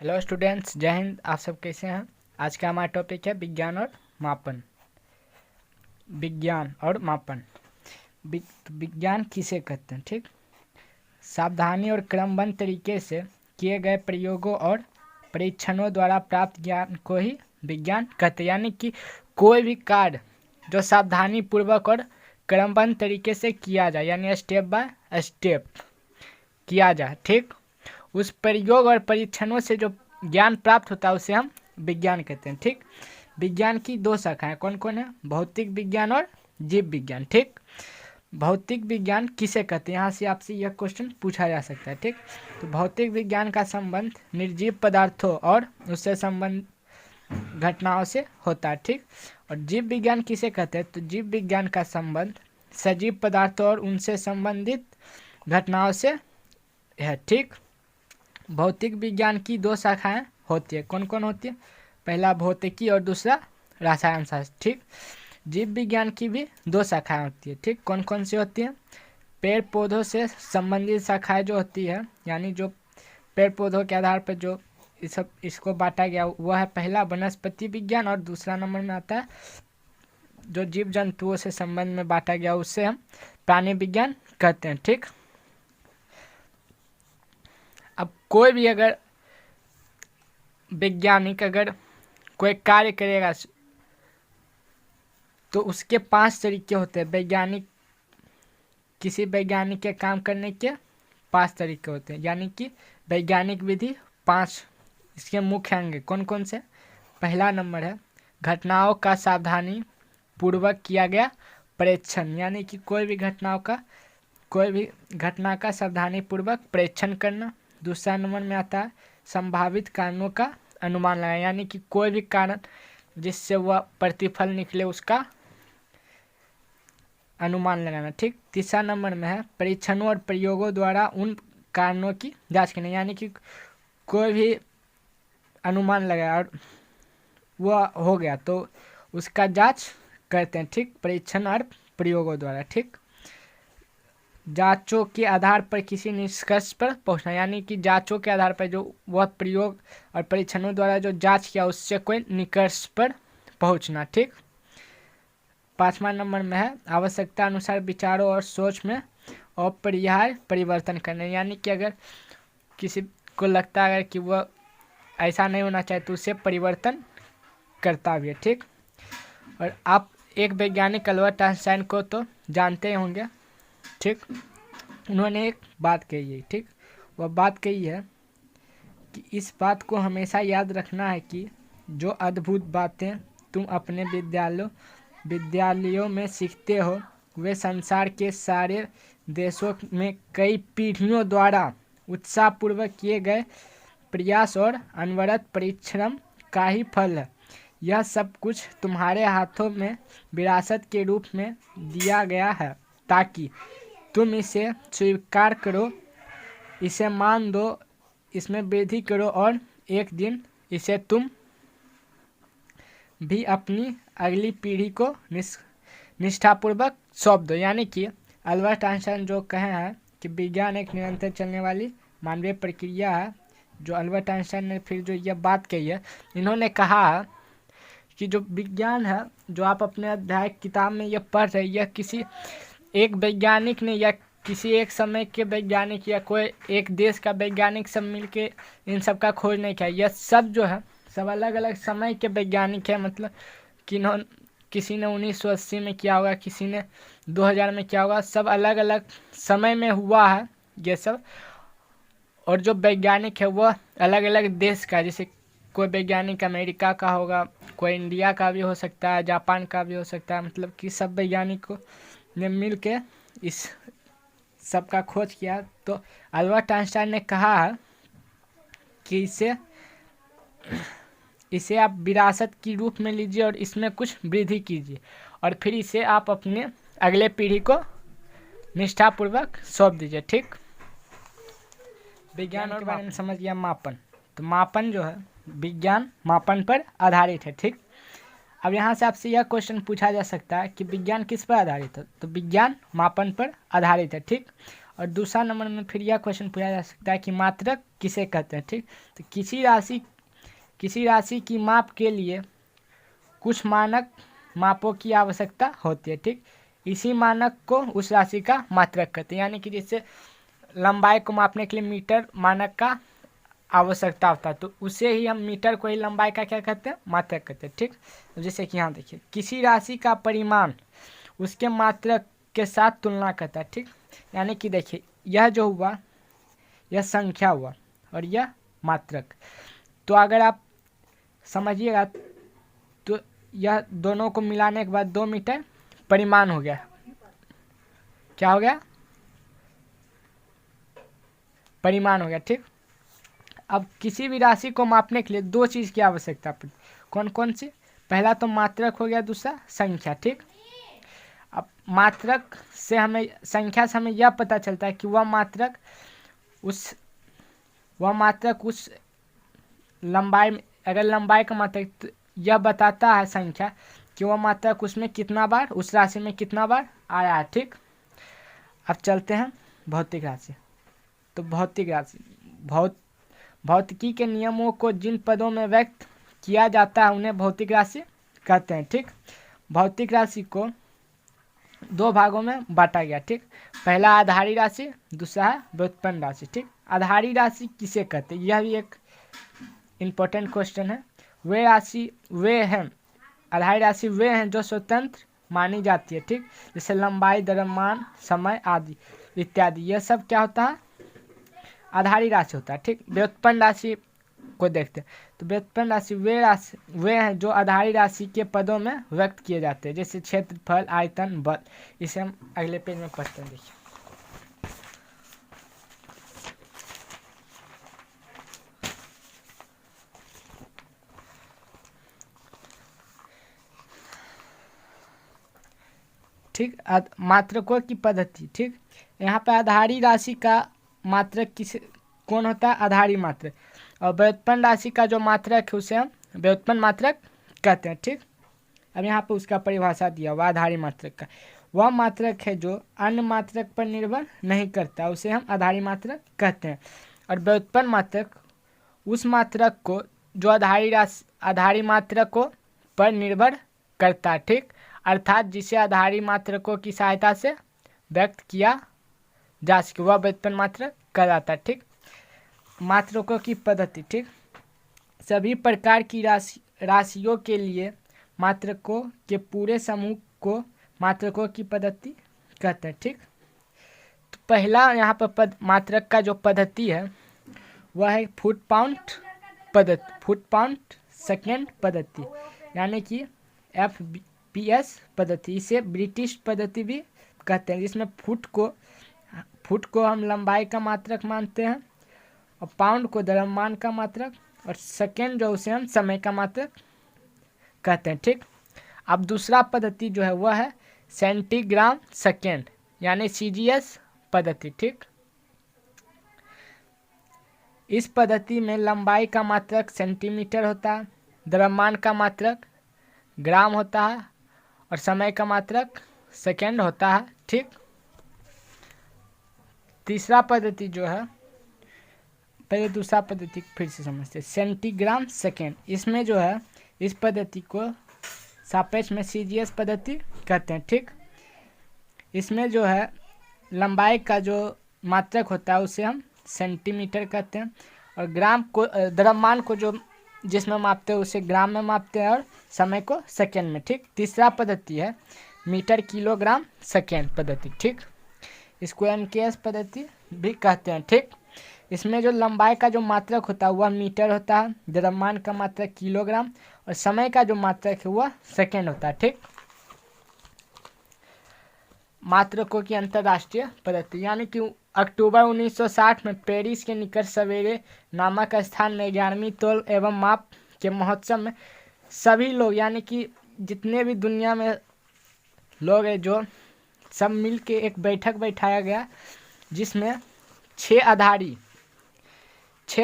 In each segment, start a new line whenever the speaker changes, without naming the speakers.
Hello students, जय हिंद। आप सब कैसे हैं? आज का हमारा टॉपिक है विज्ञान और मापन। विज्ञान और मापन। विज्ञान किसे कहते हैं? ठीक, सावधानी और क्रमबद्ध तरीके से किए गए प्रयोगों और परीक्षणों द्वारा प्राप्त ज्ञान को ही विज्ञान कहते हैं। यानी कि कोई भी कार्य जो सावधानी पूर्वक और क्रमबद्ध तरीके से किया जाए, यानी स्टेप बाय स्टेप किया जाए, ठीक, उस प्रयोग और परीक्षणों से जो ज्ञान प्राप्त होता है उसे हम विज्ञान कहते हैं। ठीक, विज्ञान की दो शाखाएं कौन कौन है? भौतिक विज्ञान और जीव विज्ञान। ठीक, भौतिक विज्ञान किसे कहते हैं? यहाँ से आपसे यह क्वेश्चन पूछा जा सकता है। ठीक, तो भौतिक विज्ञान का संबंध निर्जीव पदार्थों और उससे संबंध घटनाओं से होता है। ठीक, और जीव विज्ञान किसे कहते हैं? तो जीव विज्ञान का संबंध सजीव पदार्थों और उनसे संबंधित घटनाओं से है। ठीक, भौतिक विज्ञान की दो शाखाएं होती है। कौन कौन होती है? पहला भौतिकी और दूसरा रसायन शास्त्र। ठीक, जीव विज्ञान की भी दो शाखाएं होती है। ठीक, कौन कौन सी होती है? पेड़ पौधों से संबंधित शाखाएं जो होती है, यानी जो पेड़ पौधों के आधार पर जो इसको बांटा गया वह है पहला वनस्पति विज्ञान, और दूसरा नंबर में आता है जो जीव जंतुओं से संबंध में बांटा गया उससे हम प्राणी विज्ञान कहते हैं। ठीक, अब कोई भी अगर वैज्ञानिक अगर कोई कार्य करेगा तो उसके 5 तरीके होते हैं। किसी वैज्ञानिक के काम करने के 5 तरीके होते हैं, यानी कि वैज्ञानिक विधि 5 इसके मुख्य अंग कौन कौन से? पहला नंबर है घटनाओं का सावधानी पूर्वक किया गया परीक्षण, यानी कि कोई भी घटना का सावधानी पूर्वक परीक्षण करना। दूसरा नंबर में आता है संभावित कारणों का अनुमान लगाना, यानी कि कोई भी कारण जिससे वह प्रतिफल निकले उसका अनुमान लगाना। ठीक, तीसरा नंबर में है परीक्षणों और प्रयोगों द्वारा उन कारणों की जांच करना, यानी कि कोई भी अनुमान लगाया और वह हो गया तो उसका जांच करते हैं। ठीक, परीक्षण और प्रयोगों द्वारा। ठीक, जांचों के आधार पर किसी निष्कर्ष पर पहुंचना, यानी कि जांचों के आधार पर जो वह प्रयोग और परीक्षणों द्वारा जो जांच किया उससे कोई निष्कर्ष पर पहुंचना। ठीक, 5वां नंबर में है आवश्यकता अनुसार विचारों और सोच में अपरिहार्य परिवर्तन करने, यानी कि अगर किसी को लगता है कि वह ऐसा नहीं होना चाहिए तो उसे परिवर्तन करता भी है। ठीक, और आप एक वैज्ञानिक अल्बर्ट आइंस्टाइन को तो जानते ही होंगे। ठीक, उन्होंने एक बात कही है। ठीक, वह बात कही है कि इस बात को हमेशा याद रखना है कि जो अद्भुत बातें तुम अपने विद्यालयों में सीखते हो वे संसार के सारे देशों में कई पीढ़ियों द्वारा उत्साहपूर्वक किए गए प्रयास और अनवरत परिश्रम का ही फल है। यह सब कुछ तुम्हारे हाथों में विरासत के रूप में दिया गया है ताकि तुम इसे स्वीकार करो, इसे मान दो, इसमें वृद्धि करो और एक दिन इसे तुम भी अपनी अगली पीढ़ी को निष्ठापूर्वक सौंप दो। यानी कि अल्बर्ट आइंस्टाइन जो कहे हैं कि विज्ञान एक निरंतर चलने वाली मानवीय प्रक्रिया है, जो अल्बर्ट आइंस्टाइन ने फिर जो यह बात कही है, इन्होंने कहा कि जो विज्ञान है जो आप अपने अध्याय किताब में यह पढ़ रहे, यह किसी एक वैज्ञानिक ने या किसी एक समय के वैज्ञानिक या कोई एक देश का वैज्ञानिक सब मिलके इन सब का खोज नहीं किया। यह सब जो है सब अलग अलग समय के वैज्ञानिक है, मतलब किसी ने 1980 में किया होगा, किसी ने 2000 में किया होगा, सब अलग अलग समय में हुआ है ये सब। और जो वैज्ञानिक है वह अलग अलग देश का, जैसे कोई वैज्ञानिक अमेरिका का होगा, कोई इंडिया का भी हो सकता है, जापान का भी हो सकता है, मतलब कि सब वैज्ञानिकों ने मिल के इस सब का खोज किया। तो अल्बर्ट आइंस्टाइन ने कहा है कि इसे आप विरासत की रूप में लीजिए और इसमें कुछ वृद्धि कीजिए और फिर इसे आप अपने अगले पीढ़ी को निष्ठापूर्वक सौंप दीजिए। ठीक, विज्ञान के बारे में समझ गया। मापन, तो मापन जो है विज्ञान मापन पर आधारित है। ठीक, अब यहाँ से आपसे यह क्वेश्चन पूछा जा सकता है कि विज्ञान किस पर आधारित है? तो विज्ञान मापन पर आधारित है। ठीक, और दूसरा नंबर में फिर यह क्वेश्चन पूछा जा सकता है कि मात्रक किसे कहते हैं। ठीक, तो किसी राशि की माप के लिए कुछ मानक मापों की आवश्यकता होती है। ठीक, इसी मानक को उस राशि का मात्रक कहते हैं। यानी कि जैसे लंबाई को मापने के लिए मीटर मानक का आवश्यकता होता है, तो उसे ही हम मीटर को ही लंबाई का क्या कहते हैं, मात्रक कहते हैं। ठीक, तो जैसे कि यहाँ देखिए, किसी राशि का परिमाण उसके मात्रक के साथ तुलना करता है। ठीक, यानी कि देखिए यह जो हुआ यह संख्या हुआ और यह मात्रक। तो अगर आप समझिएगा तो यह दोनों को मिलाने के बाद 2 मीटर परिमाण हो गया। क्या हो गया, परिमाण हो गया। ठीक, अब किसी भी राशि को मापने के लिए 2 चीज़ की आवश्यकता पड़ती, कौन कौन सी, पहला तो मात्रक हो गया, दूसरा संख्या। ठीक, अब मात्रक से हमें, संख्या से हमें यह पता चलता है कि वह मात्रक उस लंबाई में, अगर लंबाई का मात्रक, तो यह बताता है संख्या कि वह मात्रक उसमें कितना बार, उस राशि में कितना बार आया है। ठीक, अब चलते हैं भौतिक राशि। तो भौतिक राशि, भौतिकी के नियमों को जिन पदों में व्यक्त किया जाता है उन्हें भौतिक राशि कहते हैं। ठीक, भौतिक राशि को 2 भागों में बांटा गया। ठीक, पहला आधारी राशि, दूसरा है व्युत्पन्न राशि। ठीक, आधारी राशि किसे कहते हैं, यह भी एक इम्पोर्टेंट क्वेश्चन है। आधारी राशि वे हैं जो स्वतंत्र मानी जाती है। ठीक, जैसे लंबाई, द्रव्यमान, समय आदि इत्यादि, यह सब क्या होता है, आधारी राशि होता है। ठीक, व्युत्पन्न राशि को देखते हैं। तो व्युत्पन्न राशि वे हैं जो आधारी राशि के पदों में व्यक्त किए जाते हैं, जैसे क्षेत्रफल, आयतन, बल। इसे हम अगले पेज में पढ़ते हैं। देखिए, ठीक, मात्रकों की पद्धति। ठीक, यहाँ पे आधारी राशि का मात्रक कौन होता है, आधारी मात्रक, और व्युत्पन्न राशि का जो मात्रक है उसे हम व्युत्पन्न मात्रक कहते हैं। ठीक, अब यहाँ पे उसका परिभाषा दिया हुआ आधारी मात्रक का, वह मात्रक है जो अन्य मात्रक पर निर्भर नहीं करता, उसे हम आधारी मात्रक कहते हैं। और व्युत्पन्न मात्रक उस मात्रक को जो आधारी मात्रकों पर निर्भर करता है। ठीक, अर्थात जिसे आधारी मात्रकों की सहायता से व्यक्त किया जा सके वह व्युत्पन्न मात्रक कहलाता है। ठीक, मात्रकों की पद्धति। ठीक, सभी प्रकार की राशियों के लिए मात्रकों के पूरे समूह को मात्रकों की पद्धति कहते हैं। ठीक, तो पहला यहाँ पर मात्रक का जो पद्धति है वह है फुट पाउंड सेकेंड पद्धति, यानी कि FPS पद्धति। इसे ब्रिटिश पद्धति भी कहते हैं, जिसमें फुट को हम लंबाई का मात्रक मानते हैं, और पाउंड को द्रव्यमान का मात्रक, और सेकेंड जो उसे हम समय का मात्रक कहते हैं। ठीक, अब दूसरा पद्धति जो है वह है सेंटीग्राम सेकेंड, यानी CGS पद्धति। ठीक, इस पद्धति में लंबाई का मात्रक सेंटीमीटर होता है, द्रव्यमान का मात्रक ग्राम होता है, और समय का मात्रक सेकेंड होता है। ठीक, तीसरा पद्धति जो है, पहले दूसरा पद्धति फिर से समझते हैं, सेंटीग्राम सेकेंड। इसमें जो है, इस पद्धति को सापेक्ष में CGS पद्धति कहते हैं। ठीक, इसमें जो है लंबाई का जो मात्रक होता है उसे हम सेंटीमीटर कहते हैं, और ग्राम को, द्रव्यमान को जो जिसमें मापते हैं उसे ग्राम में मापते हैं, और समय को सेकेंड में। ठीक, तीसरा पद्धति है मीटर किलोग्राम सेकेंड पद्धति। ठीक, इसको MKS पद्धति भी कहते हैं। ठीक, इसमें जो लंबाई का जो मात्रक होता है वह मीटर होता है, द्रव्यमान का मात्रक किलोग्राम, और समय का जो मात्रक है वह सेकेंड होता है। ठीक, मात्रकों की अंतर्राष्ट्रीय पद्धति, यानी कि अक्टूबर 1960 में पेरिस के निकट सवेरे नामक स्थान में 11वीं तौल एवं माप के महोत्सव में सभी लोग, यानी कि जितने भी दुनिया में लोग हैं, जो सब मिल के एक बैठक बैठाया गया, जिसमें 6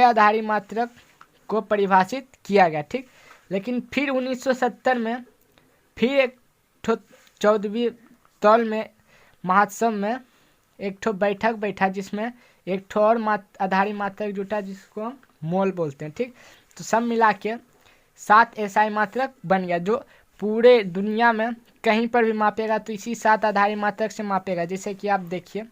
आधारी मात्रक को परिभाषित किया गया। ठीक, लेकिन फिर 1970 में फिर एक 14वीं तौल में महोत्सव में एक ठो बैठक बैठा जिसमें एक ठो और आधारी मात्रक जुटा जिसको हम मोल बोलते हैं। ठीक, तो सब मिला के 7 एसआई मात्रक बन गया, जो पूरे दुनिया में कहीं पर भी मापेगा तो इसी 7 आधारी मात्रक से मापेगा। जैसे कि आप देखिए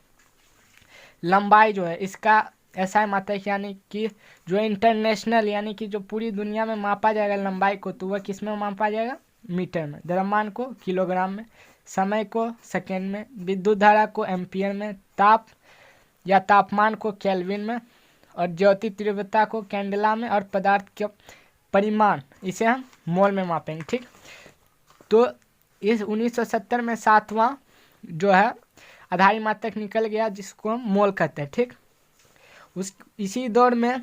लंबाई जो है इसका एसआई मात्रक यानी कि जो इंटरनेशनल यानी कि जो पूरी दुनिया में मापा जाएगा लंबाई को, तो वह किस में मापा जाएगा? मीटर में। द्रव्यमान को किलोग्राम में, समय को सेकेंड में, विद्युत धारा को एम्पियर में, ताप या तापमान को केल्विन में, और ज्योति तीव्रता को कैंडेला में, और पदार्थ के परिमाण इसे हम मोल में मापेंगे। ठीक, तो इस 1970 में 7वां जो है आधारी मात्रक निकल गया जिसको हम मोल कहते हैं। ठीक, इसी दौर में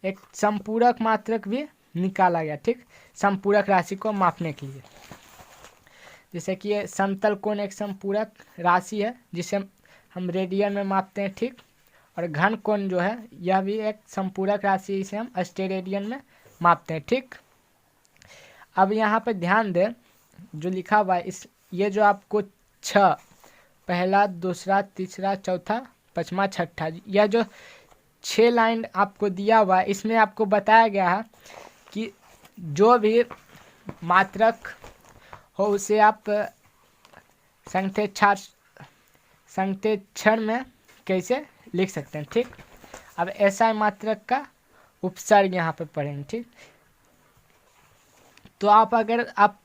एक संपूरक मात्रक भी निकाला गया। ठीक, संपूरक राशि को मापने के लिए, जैसे कि ये समतल कोण एक संपूरक राशि है जिसे हम रेडियन में मापते हैं। ठीक, और घन कोण जो है यह भी एक संपूरक राशि, इसे हम अस्टेरेडियन में मापते हैं। ठीक, अब यहाँ पर ध्यान दें जो लिखा हुआ है इस ये जो आपको 6 पहला दूसरा तीसरा चौथा पांचवा छठा, यह जो 6 लाइन आपको दिया हुआ है इसमें आपको बताया गया है कि जो भी मात्रक हो उसे आप संकेतक्षर में कैसे लिख सकते हैं। ठीक, अब एसआई मात्रक का उपसर्ग यहाँ पे पढ़ेंगे। ठीक, तो अगर आप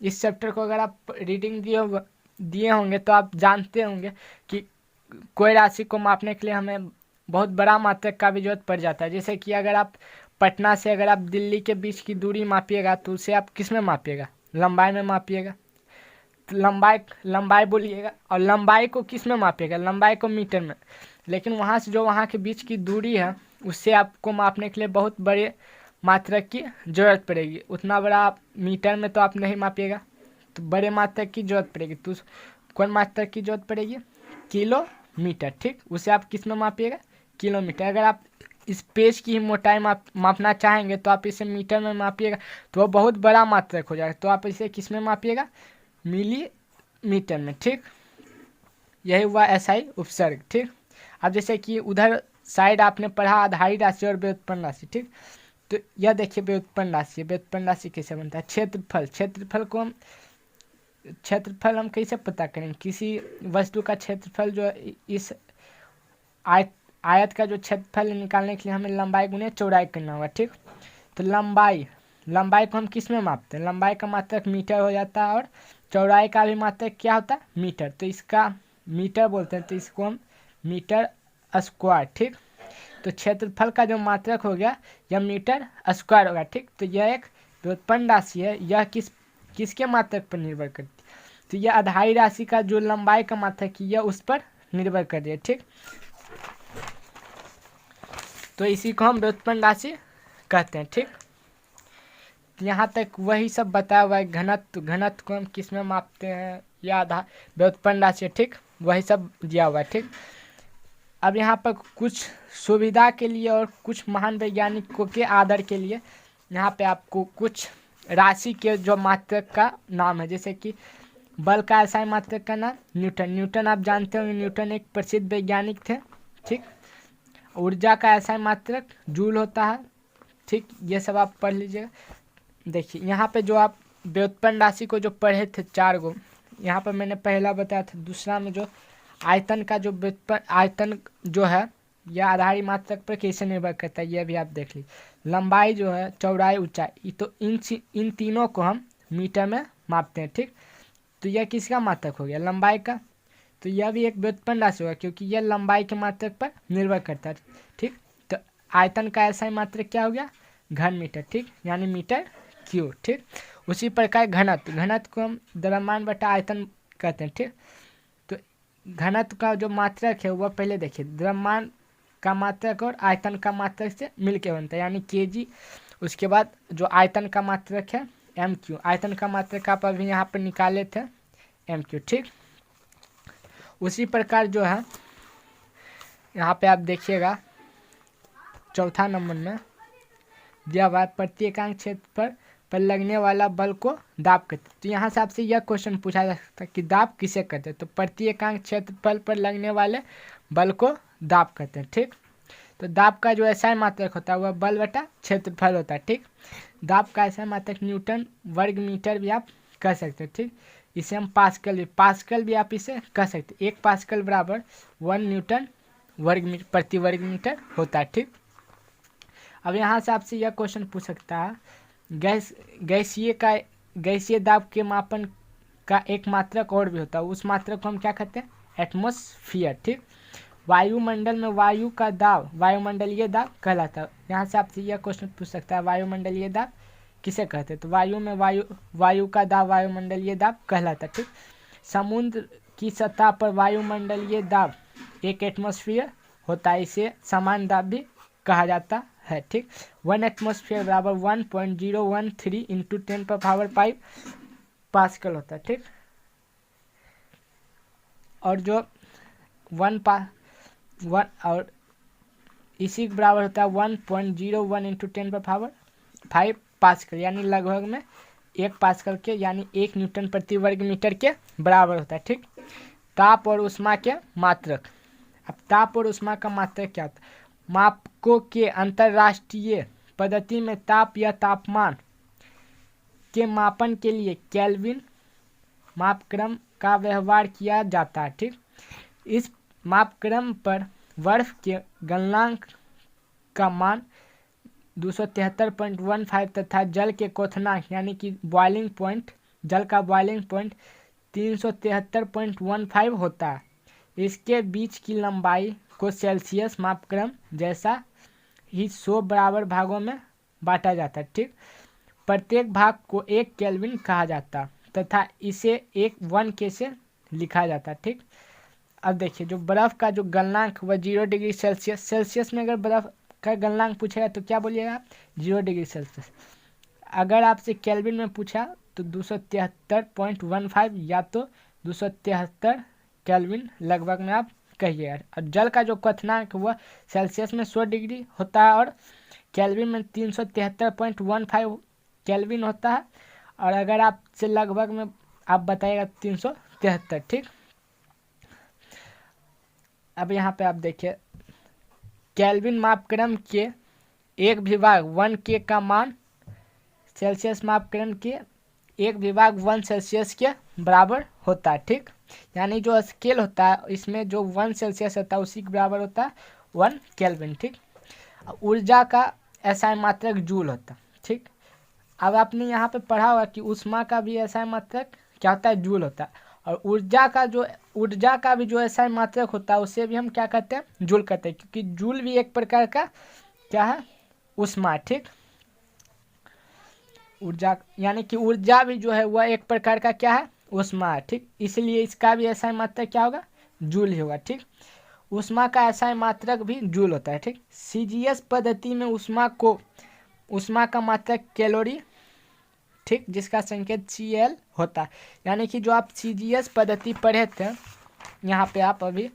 इस चैप्टर को अगर आप रीडिंग दिए होंगे तो आप जानते होंगे कि कोई राशि को मापने के लिए हमें बहुत बड़ा मात्रक का भी जरूरत पड़ जाता है। जैसे कि अगर आप पटना से अगर आप दिल्ली के बीच की दूरी मापिएगा तो उसे आप किस में मापिएगा? लंबाई में मापिएगा। तो लंबाई बोलिएगा, और लंबाई को किस में मापिएगा? लंबाई को मीटर में। लेकिन वहाँ से जो वहाँ के बीच की दूरी है उससे आपको मापने के लिए बहुत बड़े मात्रक की जरूरत पड़ेगी। उतना बड़ा आप मीटर में तो आप नहीं मापिएगा, तो बड़े मात्रक की जरूरत पड़ेगी। तो कौन मात्रक की जरूरत पड़ेगी? किलोमीटर। ठीक, उसे आप किस में मापिएगा? किलोमीटर। अगर आप इस पेज की मोटाई मापना चाहेंगे तो आप इसे मीटर में मापिएगा तो वह बहुत बड़ा मात्रक हो जाएगा, तो आप इसे किस में मापिएगा? मिलीमीटर में। ठीक, यही हुआ एसआई उपसर्ग। ठीक, अब जैसे कि उधर साइड आपने पढ़ा आधारी राशि और व्युत्पन्न राशि। ठीक, तो यह देखिए व्युत्पन्न राशि। व्युत्पन्न राशि कैसे बनता है? क्षेत्रफल हम कैसे पता करेंगे? किसी वस्तु का क्षेत्रफल जो इस आयत का जो क्षेत्रफल निकालने के लिए हमें लंबाई गुने चौड़ाई करना होगा। ठीक, तो लंबाई को हम किस में मापते हैं? लंबाई का मात्रक मीटर हो जाता है और चौड़ाई का भी मात्रक क्या होता है? मीटर। तो इसका मीटर बोलते हैं, तो इसको हम मीटर स्क्वायर। ठीक, तो क्षेत्रफल का जो मात्रक हो गया यह मीटर स्क्वायर होगा। ठीक, तो यह एक व्युत्पन्न राशि है। यह किसके मात्रक पर निर्भर करती है? तो यह आधारी राशि का जो लंबाई का मात्रक है यह उस पर निर्भर कर रही है। ठीक, तो इसी को हम व्युत्पन्न राशि कहते हैं। ठीक, यहाँ तक वही सब बताया हुआ है। घनत्व को हम किस में मापते हैं? या व्युत्पन्न राशि। ठीक, वही सब दिया हुआ है। ठीक, अब यहाँ पर कुछ सुविधा के लिए और कुछ महान वैज्ञानिकों के आदर के लिए यहाँ पे आपको कुछ राशि के जो मात्रक का नाम है, जैसे कि बल का एसआई मात्रक का नाम न्यूटन आप जानते होंगे। न्यूटन एक प्रसिद्ध वैज्ञानिक थे। ठीक, ऊर्जा का एसआई मात्रक जूल होता है। ठीक, ये सब आप पढ़ लीजिएगा। देखिए यहाँ पे जो आप व्युत्पन्न राशि को जो पढ़े थे 4 गो, यहाँ पर मैंने पहला बताया था। दूसरा में जो आयतन का जो आयतन जो है यह आधारी मात्रक पर कैसे निर्भर करता है यह भी आप देख लीजिए। लंबाई जो है, चौड़ाई, ऊंचाई, तो इन तीनों को हम मीटर में मापते हैं। ठीक, तो यह किसका मात्रक हो गया? लंबाई का। तो यह भी एक व्युत्पन्न राशि होगा क्योंकि यह लंबाई के मात्रक पर निर्भर करता है। ठीक, तो आयतन का ऐसा ही मात्रक क्या हो गया? घन मीटर। ठीक, यानी मीटर क्यूब। ठीक, उसी प्रकार घनत्व को हम द्रव्यमान बटा आयतन कहते हैं। ठीक, तो घनत्व का जो मात्रक है वह पहले देखिए द्रव्यमान का मात्रक और आयतन का मात्रक से मिलके बनता है, यानी केजी। उसके बाद जो आयतन का मात्रक है एम क्यू। आयतन का मात्रक आप अभी यहाँ पर निकाले थे एम क्यू। ठीक, उसी प्रकार जो है यहाँ पे आप देखिएगा 4था नंबर में दिया हुआ है प्रति एकांक क्षेत्र पर पर लगने वाला बल को दाब कहते हैं। तो यहाँ से आपसे यह क्वेश्चन पूछा जा सकता है कि दाब किसे कहते हैं। तो प्रति एकांक क्षेत्रफल पर लगने वाले बल को दाब कहते हैं। ठीक, तो दाब का जो एसआई मात्रक होता है वह बल बटा क्षेत्रफल होता है। ठीक, दाब का एसआई मात्रक न्यूटन वर्ग मीटर भी आप कह सकते हैं। ठीक, इसे हम पास्कल भी आप इसे कह सकते हैं। 1 पास्कल बराबर 1 न्यूटन प्रति वर्ग मीटर होता है। ठीक, अब यहाँ से आपसे यह क्वेश्चन पूछ सकता है गैसीय दाब के मापन का एक मात्रक और भी होता है, उस मात्रक को हम क्या कहते हैं? एटमॉस्फेयर। ठीक, वायुमंडल में वायु का दाब वायुमंडलीय दाब कहलाता है। यहाँ से आपसे यह क्वेश्चन पूछ सकता है वायुमंडलीय दाब किसे कहते हैं? तो वायु में वायु का दाब वायुमंडलीय दाब कहलाता है। ठीक, समुद्र की सतह पर वायुमंडलीय दाब 1 एटमॉस्फेयर होता है, इसे समान दाब भी कहा जाता है। ठीक, 1 एटमॉस्फेयर बराबर 1.013 इंटू 10⁵ पास्कल होता है। ठीक, और जो 1 और इसी के बराबर होता है 1.01 इंटू 10⁵ पास्कल, यानी लगभग में 1 पास्कल के यानी 1 न्यूटन प्रति वर्ग मीटर के बराबर होता है। ठीक, ताप और उष्मा के मात्रक। अब ताप और उष्मा का मात्रक क्या होता है? मापकों के अंतरराष्ट्रीय पद्धति में ताप या तापमान के मापन के लिए केल्विन मापक्रम का व्यवहार किया जाता है। ठीक, इस मापक्रम पर बर्फ के गलनांक का मान 273.15 तथा जल के क्वथनांक यानी कि बॉइलिंग पॉइंट जल का बॉइलिंग पॉइंट 373.15 होता है। इसके बीच की लंबाई को सेल्सियस मापक्रम जैसा ही 100 बराबर भागों में बांटा जाता है। ठीक, प्रत्येक भाग को 1 केल्विन कहा जाता है तथा इसे 1 के से लिखा जाता है। ठीक, अब देखिए जो बर्फ़ का जो गलनांक वह 0 डिग्री सेल्सियस में अगर बर्फ़ का गलनांक पूछेगा तो क्या बोलिएगा आप? 0 डिग्री सेल्सियस। अगर आपसे केल्विन में पूछा तो 273.15 या तो 273 केल्विन लगभग में आप कहिएगा। और जल का जो क्वथनांक वह सेल्सियस में 100 डिग्री होता है और केल्विन में 373.15 केल्विन होता है। और अगर आपसे लगभग में आप बताइएगा 373। ठीक, अब यहाँ पे आप देखिए केल्विन मापक्रम के एक विभाग 1 के का मान सेल्सियस मापक्रम के एक विभाग 1 सेल्सियस के बराबर होता है। ठीक, यानी जो स्केल होता है इसमें जो 1 सेल्सियस होता है उसी के बराबर होता है 1 केल्विन। ठीक, ऊर्जा का एसआई मात्रक जूल होता है। ठीक, अब आपने यहाँ पे पढ़ा होगा कि ऊष्मा का भी एसआई मात्रक क्या होता है? जूल होता है। और ऊर्जा का भी जो एसआई मात्रक होता है उसे भी हम क्या कहते हैं? जूल कहते हैं, क्योंकि जूल भी एक प्रकार का क्या है? ऊष्मा। ठीक, ऊर्जा यानी कि ऊर्जा भी जो है वह एक प्रकार का क्या है? ऊष्मा है। ठीक, इसलिए इसका भी एसआई मात्रक क्या होगा? जूल ही होगा। ठीक, ऊष्मा का एसआई मात्रक भी जूल होता है। ठीक, सीजीएस पद्धति में ऊष्मा का मात्रक कैलोरी, ठीक, जिसका संकेत Cl होता है। यानी कि जो आप सीजीएस पद्धति पढ़े थे यहाँ पे आप अभी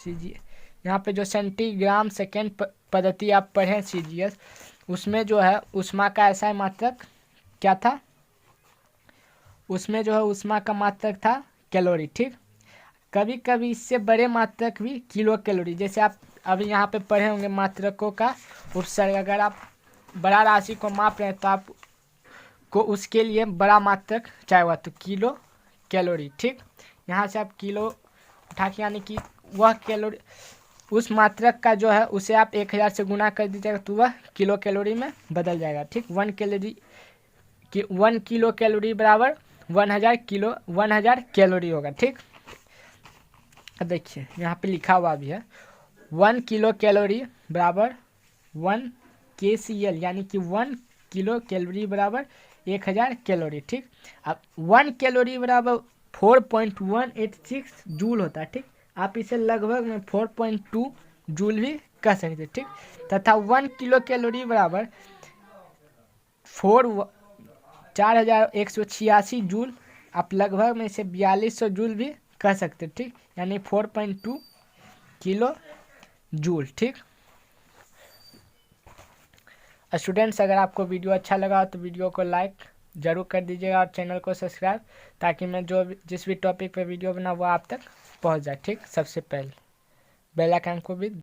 यहाँ पे जो सेंटीग्राम सेकेंड पद्धति आप पढ़े सीजीएस, उसमें जो है ऊष्मा का एसआई मात्रक क्या था? उसमें जो है ऊष्मा का मात्रक था कैलोरी। ठीक, कभी कभी इससे बड़े मात्रक भी किलो कैलोरी, जैसे आप अभी यहाँ पे पढ़े होंगे मात्रकों का उपसर्ग। अगर आप बड़ा राशि को माप रहे हैं तो आप को उसके लिए बड़ा मात्रक चाहिए हुआ तो किलो कैलोरी। ठीक, यहाँ से आप किलो उठा के यानी कि वह कैलोरी उस मात्रक का जो है उसे आप 1000 से गुना कर दीजिएगा तो वह किलो कैलोरी में बदल जाएगा। ठीक, 1 किलो कैलोरी बराबर 1000 कैलोरी होगा। ठीक, देखिए यहाँ पे लिखा हुआ भी है 1 किलो कैलोरी बराबर 1 KCl, यानी कि 1 किलो कैलोरी बराबर 1000 कैलोरी। ठीक, अब 1 कैलोरी बराबर 4.186 जूल होता है। ठीक, आप इसे लगभग में 4.2 जूल भी कह सकते हैं। ठीक, तथा 1 किलो कैलोरी बराबर 4186 जूल, आप लगभग में इसे 4200 जूल भी कह सकते हैं। ठीक, यानी 4.2 किलो जूल। ठीक, स्टूडेंट्स, अगर आपको वीडियो अच्छा लगा तो वीडियो को लाइक ज़रूर कर दीजिएगा और चैनल को सब्सक्राइब, ताकि मैं जिस भी टॉपिक पे वीडियो बना वो आप तक पहुंच जाए। ठीक, सबसे पहले बेल आइकन को भी